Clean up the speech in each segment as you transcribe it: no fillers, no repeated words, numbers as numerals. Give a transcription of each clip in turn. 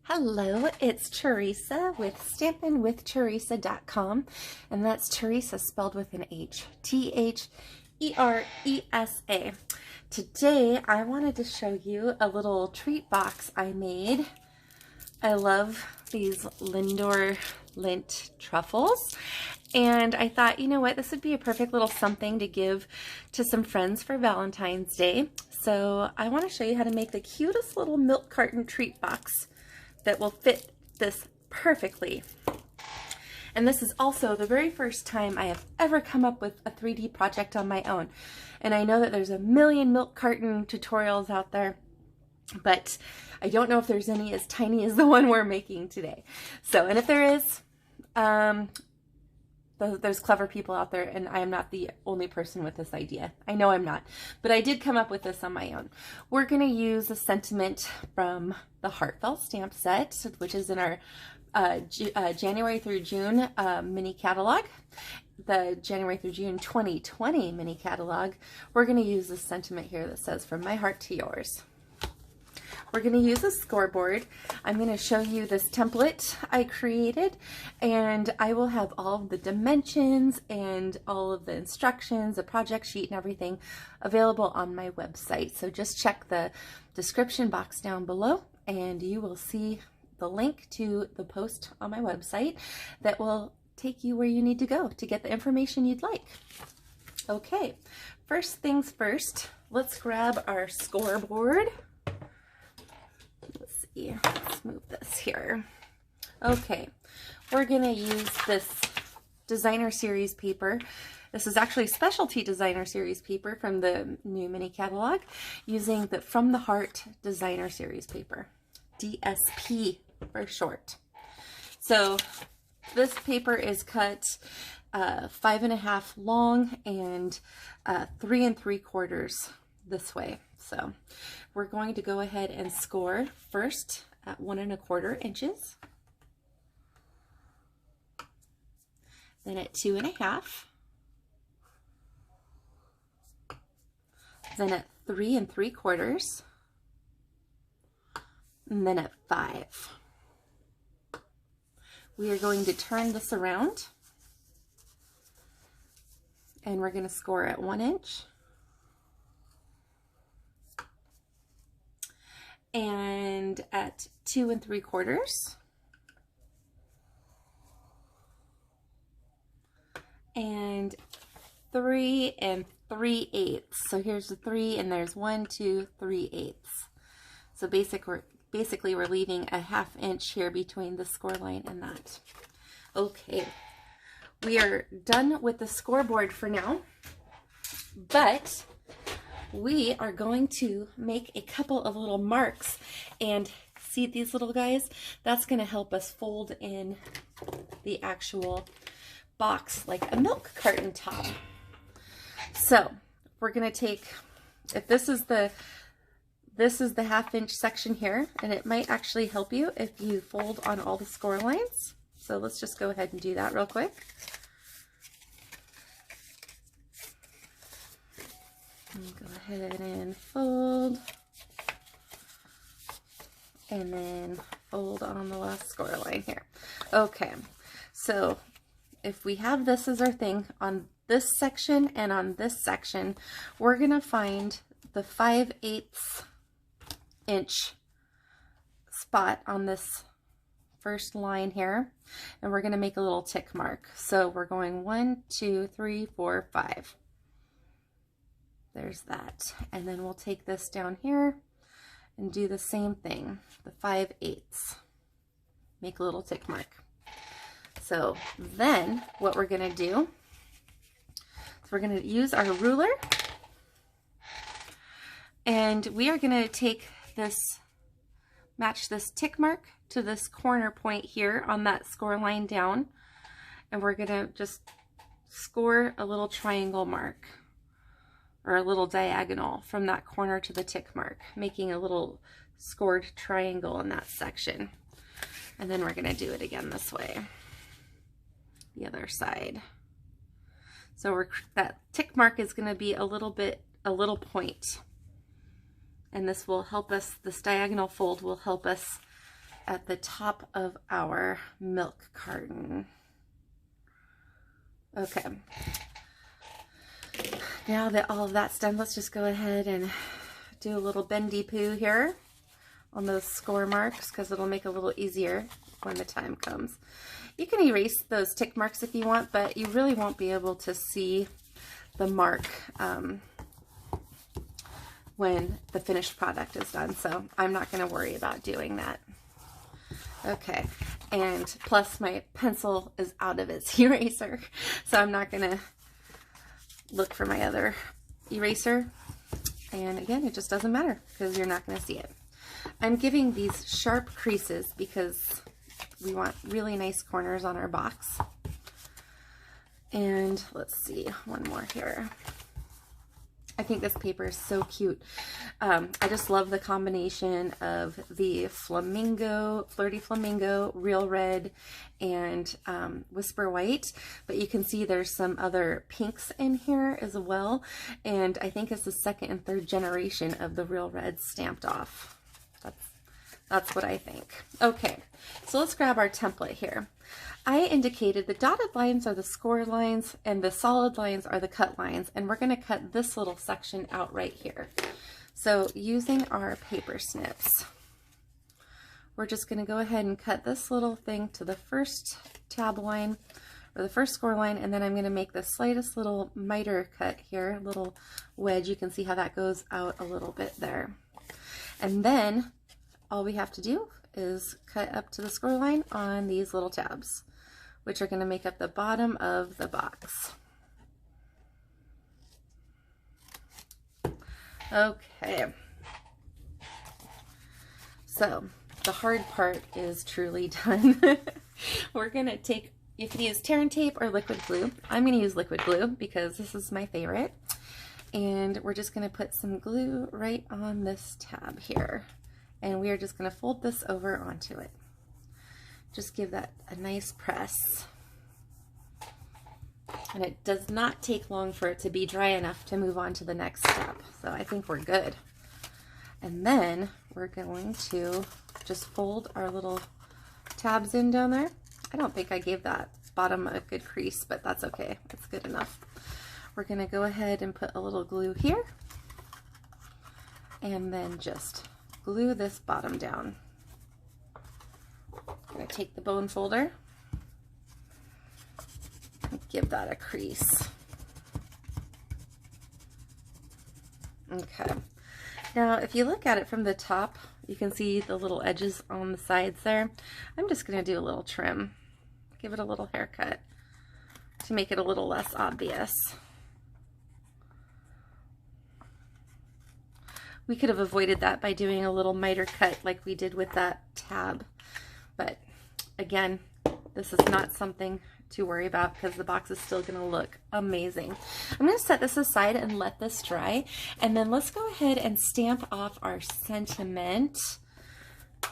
Hello, it's Teresa with stampinwiththeresa.com, and that's Teresa spelled with an H, T-H-E-R-E-S-A. Today I wanted to show you a little treat box I made. I love these Lindor Lint truffles, and I thought, you know what, this would be a perfect little something to give to some friends for Valentine's Day. So I want to show you how to make the cutest little milk carton treat box that will fit this perfectly. And this is also the very first time I have ever come up with a 3D project on my own. And I know that there's a million milk carton tutorials out there, but I don't know if there's any as tiny as the one we're making today. So, and if there is, there's clever people out there, and I am not the only person with this idea. I know I'm not, but I did come up with this on my own. We're going to use a sentiment from the Heartfelt stamp set, which is in our January through June mini catalog. The January through June 2020 mini catalog, we're going to use this sentiment here that says, "From my heart to yours." We're going to use a scoreboard. I'm going to show you this template I created, and I will have all of the dimensions and all of the instructions, the project sheet and everything available on my website. So just check the description box down below and you will see the link to the post on my website that will take you where you need to go to get the information you'd like. Okay, first things first, let's grab our scoreboard. Let's move this here. Okay, we're gonna use this designer series paper. This is actually specialty designer series paper from the new mini catalog, using the From the Heart designer series paper, DSP for short. So this paper is cut 5.5 long and 3 3/4 this way. So we're going to go ahead and score first at 1 1/4 inches, then at 2 1/2, then at 3 3/4, and then at 5. We are going to turn this around, and we're going to score at 1 inch, and at 2 3/4, and 3 3/8. So here's the 3, and there's 1 2 3/8. So basically we're leaving a 1/2 inch here between the score line and that. Okay, we are done with the scoreboard for now, but we are going to make a couple of little marks, and see these little guys? That's going to help us fold in the actual box like a milk carton top. So we're going to take, if this is the 1/2 inch section here, and it might actually help you if you fold on all the score lines. So let's just go ahead and do that real quick. Go ahead and fold, and then fold on the last score line here. Okay, so if we have this as our thing on this section and on this section, we're gonna find the 5/8 inch spot on this first line here, and we're gonna make a little tick mark. So we're going 1 2 3 4 5. There's that. And then we'll take this down here and do the same thing, the 5/8. Make a little tick mark. So then what we're gonna do is we're gonna use our ruler, and we are gonna take this, match this tick mark to this corner point here on that score line down, and we're gonna just score a little triangle mark, or a little diagonal from that corner to the tick mark, making a little scored triangle in that section. And then we're going to do it again this way, the other side. So that tick mark is going to be a little point, and this will help us, this diagonal fold will help us at the top of our milk carton. Okay. Now that all of that's done, let's just go ahead and do a little bendy poo here on those score marks, because it'll make it a little easier when the time comes. You can erase those tick marks if you want, but you really won't be able to see the mark when the finished product is done, so I'm not going to worry about doing that. Okay, and plus my pencil is out of its eraser, so I'm not going to look for my other eraser. And again, it just doesn't matter because you're not going to see it. I'm giving these sharp creases because we want really nice corners on our box. And let's see, one more here. I think this paper is so cute. I just love the combination of the flamingo, Flirty Flamingo, Real Red, and Whisper White. But you can see there's some other pinks in here as well. And I think it's the second and third generation of the Real Red stamped off. That's what I think. Okay, so let's grab our template here. I indicated the dotted lines are the score lines and the solid lines are the cut lines, and we're going to cut this little section out right here. So using our paper snips, we're just going to go ahead and cut this little thing to the first tab line or the first score line, and then I'm going to make the slightest little miter cut here, little wedge. You can see how that goes out a little bit there. And then all we have to do is cut up to the score line on these little tabs, which are going to make up the bottom of the box. Okay, so the hard part is truly done. We're going to take, you can use tear and tape or liquid glue. I'm going to use liquid glue because this is my favorite. And we're just going to put some glue right on this tab here. And we are just going to fold this over onto it. Just give that a nice press. And it does not take long for it to be dry enough to move on to the next step. So I think we're good. And then we're going to just fold our little tabs in down there. I don't think I gave that bottom a good crease, but that's okay. It's good enough. We're going to go ahead and put a little glue here. And then just glue this bottom down. I'm going to take the bone folder and give that a crease. Okay. Now, if you look at it from the top, you can see the little edges on the sides there. I'm just going to do a little trim. Give it a little haircut to make it a little less obvious. We could have avoided that by doing a little miter cut like we did with that tab. But again, this is not something to worry about because the box is still going to look amazing. I'm going to set this aside and let this dry. And then let's go ahead and stamp off our sentiment.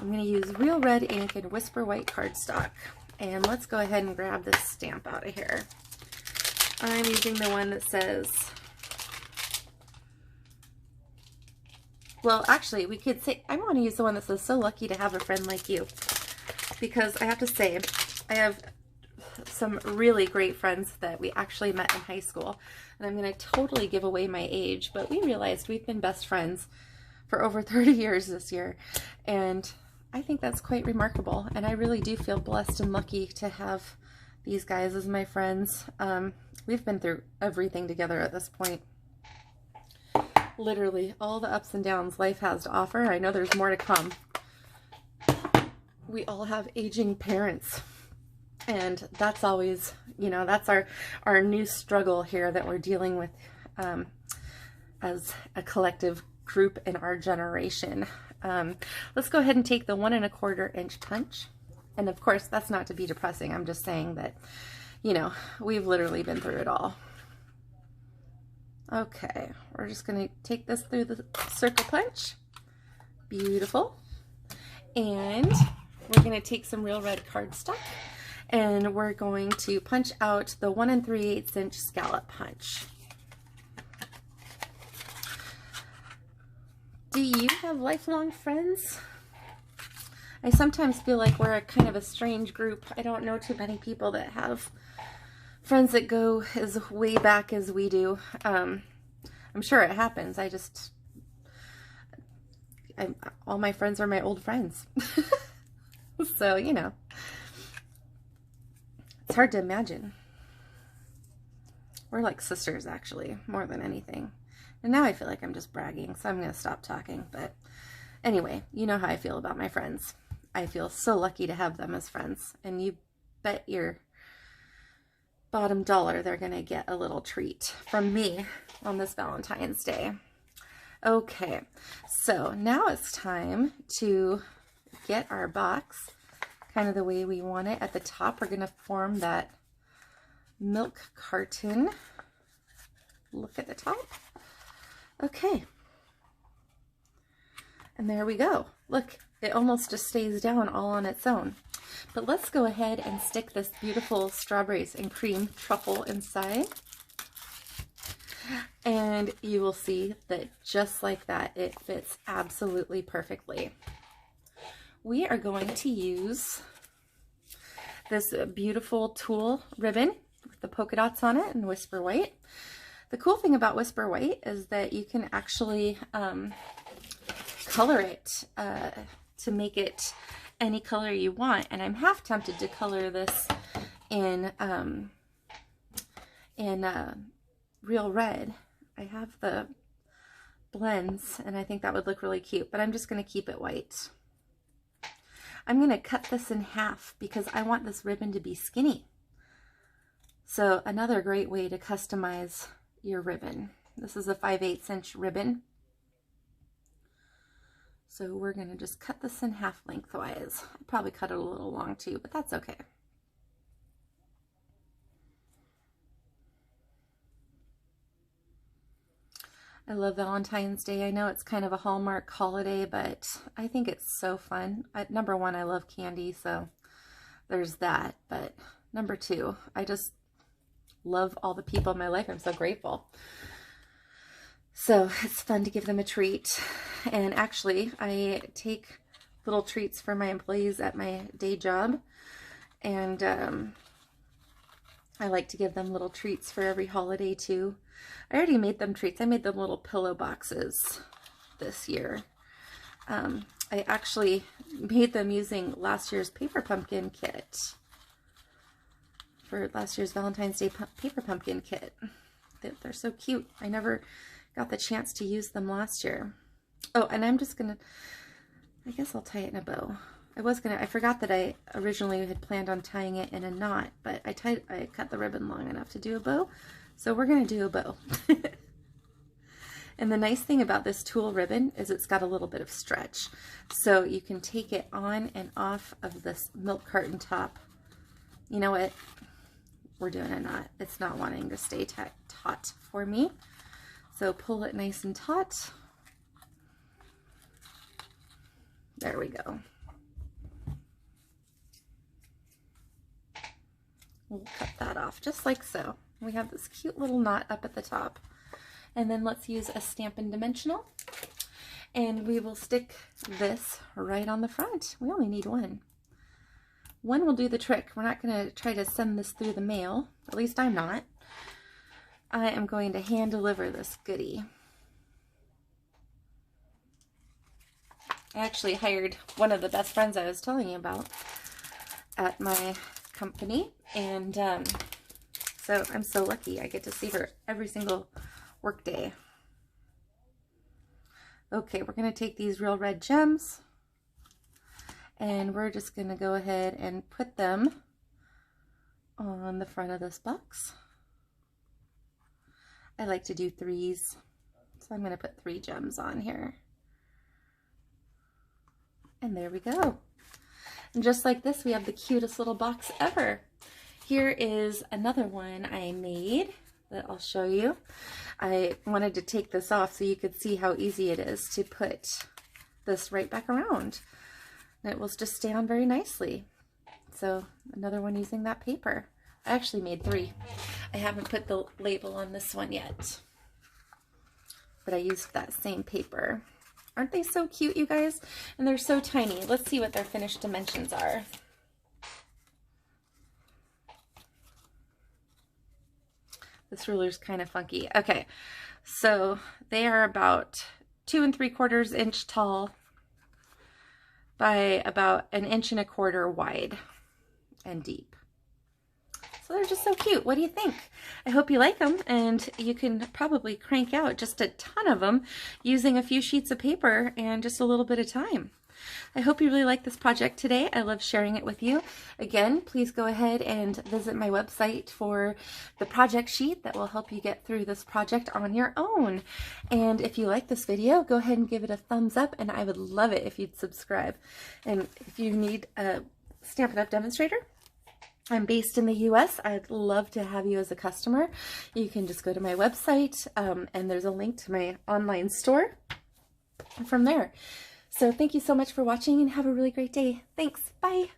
I'm going to use Real Red ink and Whisper White cardstock. And let's go ahead and grab this stamp out of here. I'm using the one that says, well, actually, we could say, I want to use the one that says, so lucky to have a friend like you. Because I have to say, I have some really great friends that we actually met in high school. And I'm going to totally give away my age, but we realized we've been best friends for over 30 years this year. And I think that's quite remarkable. And I really do feel blessed and lucky to have these guys as my friends. We've been through everything together at this point. Literally all the ups and downs life has to offer. I know there's more to come. We all have aging parents, and that's always, you know, that's our new struggle here that we're dealing with as a collective group in our generation. Let's go ahead and take the 1 1/4 inch punch. And of course, that's not to be depressing. I'm just saying that, you know, we've literally been through it all. Okay, we're just going to take this through the circle punch. Beautiful. And we're going to take some Real Red cardstock and we're going to punch out the 1 3/8 inch scallop punch. Do you have lifelong friends? I sometimes feel like we're a kind of a strange group. I don't know too many people that have friends that go as way back as we do. I'm sure it happens. All my friends are my old friends. So, you know, it's hard to imagine. We're like sisters, actually, more than anything. And now I feel like I'm just bragging, so I'm going to stop talking. But anyway, you know how I feel about my friends. I feel so lucky to have them as friends. And you bet your bottom dollar they're going to get a little treat from me on this Valentine's Day. Okay, so now it's time to get our box kind of the way we want it. At the top, we're going to form that milk carton look at the top. Okay, and there we go. Look, it almost just stays down all on its own. But let's go ahead and stick this beautiful strawberries and cream truffle inside. And you will see that just like that, it fits absolutely perfectly. We are going to use this beautiful tulle ribbon with the polka dots on it and Whisper White. The cool thing about Whisper White is that you can actually color it to make it any color you want. And I'm half tempted to color this in real red. I have the blends and I think that would look really cute, but I'm just going to keep it white. I'm going to cut this in half because I want this ribbon to be skinny. So another great way to customize your ribbon. This is a 5/8 inch ribbon. So we're going to just cut this in half lengthwise. I'll probably cut it a little long too, but that's okay. I love Valentine's Day. I know it's kind of a Hallmark holiday, but I think it's so fun. Number one, I love candy, so there's that. But number two, I just love all the people in my life. I'm so grateful. So it's fun to give them a treat. And actually, I take little treats for my employees at my day job. And I like to give them little treats for every holiday too. I already made them treats. I made them little pillow boxes this year. I actually made them using last year's paper pumpkin kit. For last year's Valentine's Day paper pumpkin kit. They're so cute. I never got the chance to use them last year. Oh, and I'm just gonna, I guess I'll tie it in a bow. I forgot that I originally had planned on tying it in a knot, but I cut the ribbon long enough to do a bow. So we're gonna do a bow. And the nice thing about this tulle ribbon is it's got a little bit of stretch. So you can take it on and off of this milk carton top. You know what? We're doing a knot. It's not wanting to stay taut for me. So pull it nice and taut. There we go. We'll cut that off just like so. We have this cute little knot up at the top. And then let's use a Stampin' Dimensional. And we will stick this right on the front. We only need one. One will do the trick. We're not going to try to send this through the mail. At least I'm not. I am going to hand deliver this goodie. I actually hired one of the best friends I was telling you about at my company. And so I'm so lucky. I get to see her every single work day. Okay, we're going to take these real red gems. And we're just going to go ahead and put them on the front of this box. I like to do threes, so I'm going to put 3 gems on here. And there we go. And just like this, we have the cutest little box ever. Here is another one I made that I'll show you. I wanted to take this off so you could see how easy it is to put this right back around. And it will just stay on very nicely. So another one using that paper. I actually made 3. I haven't put the label on this one yet, but I used that same paper. Aren't they so cute, you guys? And they're so tiny. Let's see what their finished dimensions are. This ruler's kind of funky. Okay, so they are about 2 3/4 inch tall by about 1 1/4 inch wide and deep. So they're just so cute. What do you think? I hope you like them, and you can probably crank out just a ton of them using a few sheets of paper and just a little bit of time. I hope you really like this project today. I love sharing it with you. Again, please go ahead and visit my website for the project sheet that will help you get through this project on your own. And if you like this video, go ahead and give it a thumbs up, and I would love it if you'd subscribe. And if you need a Stampin' Up! Demonstrator, I'm based in the US. I'd love to have you as a customer. You can just go to my website, and there's a link to my online store from there. So thank you so much for watching, and have a really great day. Thanks. Bye.